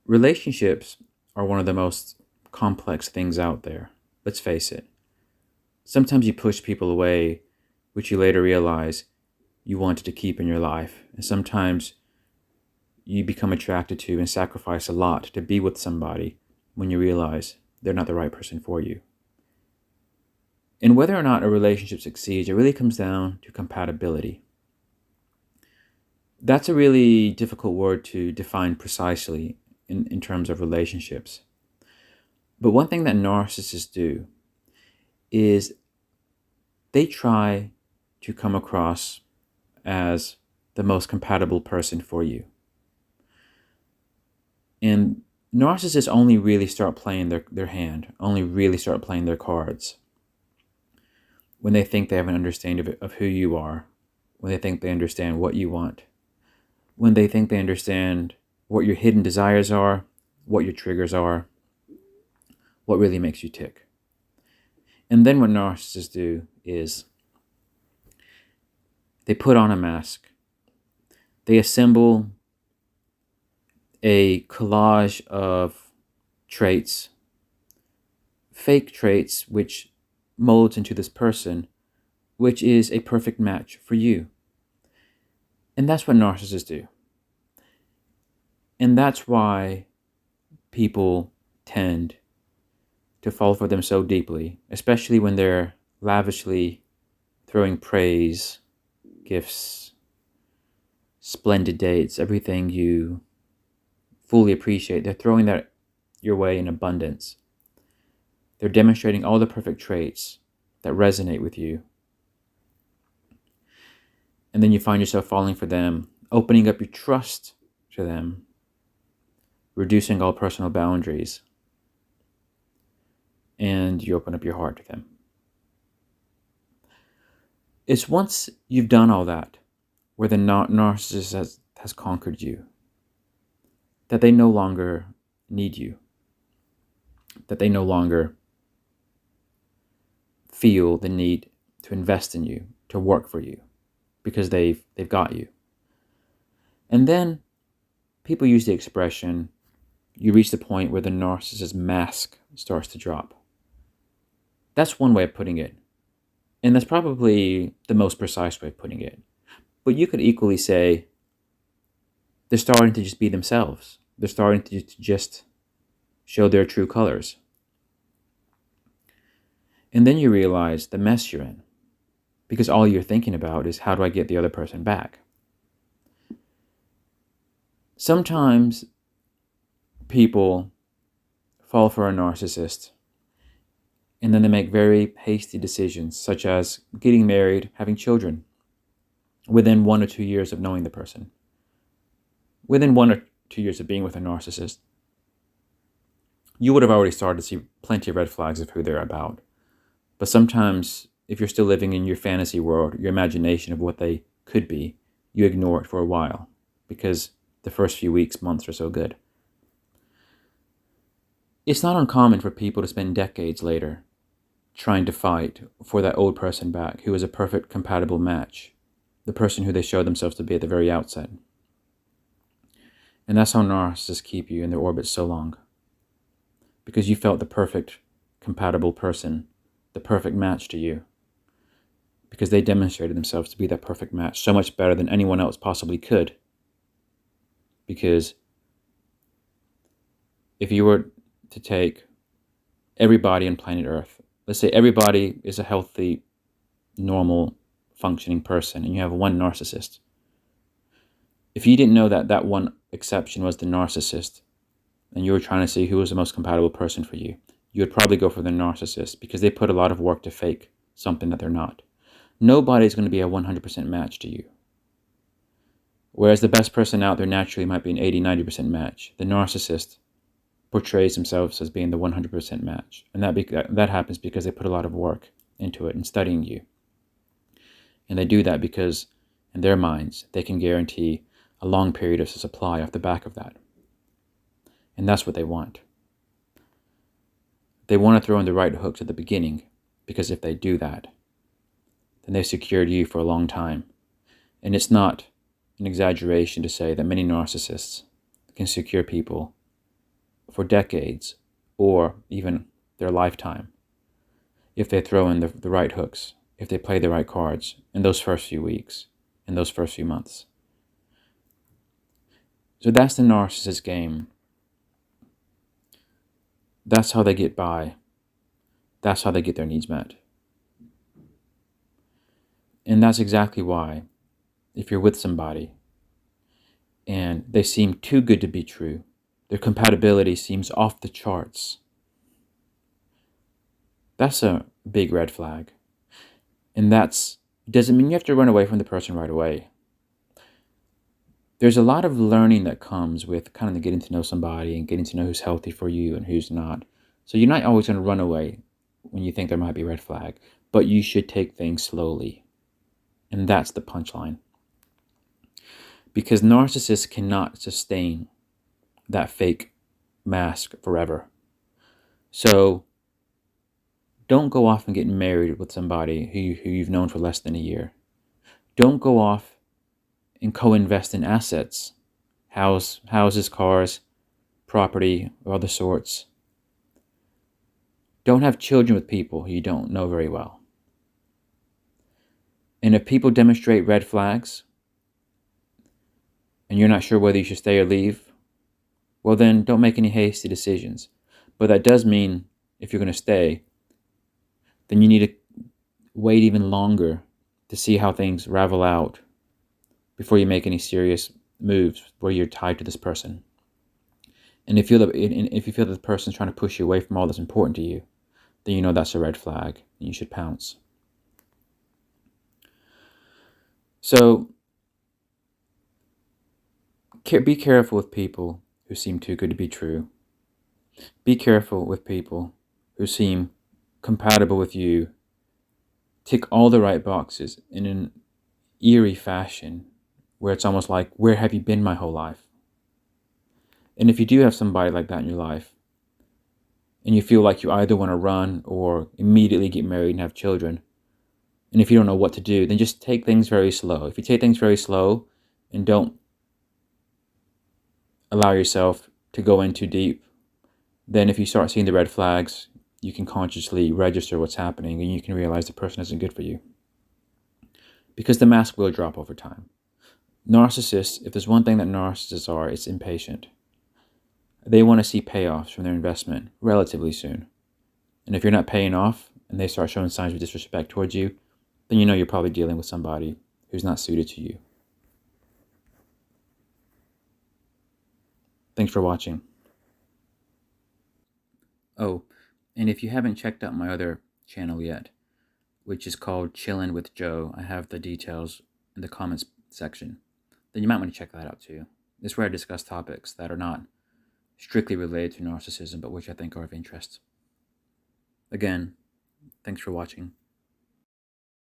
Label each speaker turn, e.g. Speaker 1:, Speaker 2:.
Speaker 1: Relationships are one of the most complex things out there. Let's face it. Sometimes you push people away, which you later realize you wanted to keep in your life. And sometimes you become attracted to and sacrifice a lot to be with somebody when you realize they're not the right person for you. And whether or not a relationship succeeds, it really comes down to compatibility. That's a really difficult word to define precisely in terms of relationships. But one thing that narcissists do is they try to come across as the most compatible person for you. And narcissists only really start playing their hand, only really start playing their cards when they think they have an understanding of who you are, when they think they understand what you want, when they think they understand what your hidden desires are, what your triggers are, what really makes you tick. And then what narcissists do is they put on a mask. They assemble a collage of traits, fake traits, which molds into this person, which is a perfect match for you. And that's what narcissists do. And that's why people tend to fall for them so deeply, especially when they're lavishly throwing praise, gifts, splendid dates, everything you fully appreciate. They're throwing that your way in abundance. They're demonstrating all the perfect traits that resonate with you. And then you find yourself falling for them, opening up your trust to them, reducing all personal boundaries, and you open up your heart to them. It's once you've done all that, where the narcissist has conquered you, that they no longer need you, that they no longer feel the need to invest in you, to work for you, because they've got you. And then people use the expression, you reach the point where the narcissist's mask starts to drop. That's one way of putting it. And that's probably the most precise way of putting it. But you could equally say they're starting to just be themselves. They're starting to just show their true colors. And then you realize the mess you're in, because all you're thinking about is, how do I get the other person back? Sometimes people fall for a narcissist and then they make very hasty decisions, such as getting married, having children, within 1 or 2 years of knowing the person. Within 1 or 2 years of being with a narcissist, you would have already started to see plenty of red flags of who they're about. But sometimes, if you're still living in your fantasy world, your imagination of what they could be, you ignore it for a while, because the first few weeks, months are so good. It's not uncommon for people to spend decades later trying to fight for that old person back who is a perfect compatible match, the person who they show themselves to be at the very outset. And that's how narcissists keep you in their orbit so long, because you felt the perfect compatible person, the perfect match to you, because they demonstrated themselves to be that perfect match so much better than anyone else possibly could. Because if you were to take everybody on planet Earth, let's say everybody is a healthy, normal, functioning person, and you have one narcissist. If you didn't know that that one exception was the narcissist, and you were trying to see who was the most compatible person for you, you would probably go for the narcissist, because they put a lot of work to fake something that they're not. Nobody's going to be a 100% match to you. Whereas the best person out there naturally might be an 80-90% match. The narcissist portrays themselves as being the 100% match. And that happens because they put a lot of work into it and studying you. And they do that because, in their minds, they can guarantee a long period of supply off the back of that. And that's what they want. They want to throw in the right hooks at the beginning, because if they do that, then they've secured you for a long time. And it's not an exaggeration to say that many narcissists can secure people for decades or even their lifetime if they throw in the right hooks, if they play the right cards in those first few weeks, in those first few months. So that's the narcissist game. That's how they get by. That's how they get their needs met. And that's exactly why, if you're with somebody and they seem too good to be true, their compatibility seems off the charts, that's a big red flag. And doesn't mean you have to run away from the person right away. There's a lot of learning that comes with kind of getting to know somebody and getting to know who's healthy for you and who's not. So you're not always going to run away when you think there might be a red flag, but you should take things slowly. And that's the punchline. Because narcissists cannot sustain that fake mask forever. So don't go off and get married with somebody who you've known for less than a year. Don't go off and co-invest in assets, houses, cars, property, or other sorts. Don't have children with people who you don't know very well. And if people demonstrate red flags and you're not sure whether you should stay or leave, well then don't make any hasty decisions. But that does mean if you're going to stay, then you need to wait even longer to see how things ravel out before you make any serious moves where you're tied to this person. And if you feel that the person's trying to push you away from all that's important to you, then you know that's a red flag and you should pounce. So be careful with people who seem too good to be true. Be careful with people who seem compatible with you, tick all the right boxes in an eerie fashion where it's almost like, where have you been my whole life? And if you do have somebody like that in your life, and you feel like you either want to run or immediately get married and have children, and if you don't know what to do, then just take things very slow. If you take things very slow and don't allow yourself to go in too deep, then if you start seeing the red flags, you can consciously register what's happening and you can realize the person isn't good for you. Because the mask will drop over time. Narcissists, if there's one thing that narcissists are, it's impatient. They want to see payoffs from their investment relatively soon. And if you're not paying off and they start showing signs of disrespect towards you, then you know you're probably dealing with somebody who's not suited to you. Thanks for watching. Oh, and if you haven't checked out my other channel yet, which is called Chillin' with Joe, I have the details in the comments section, then you might want to check that out too. It's where I discuss topics that are not strictly related to narcissism, but which I think are of interest. Again, thanks for watching.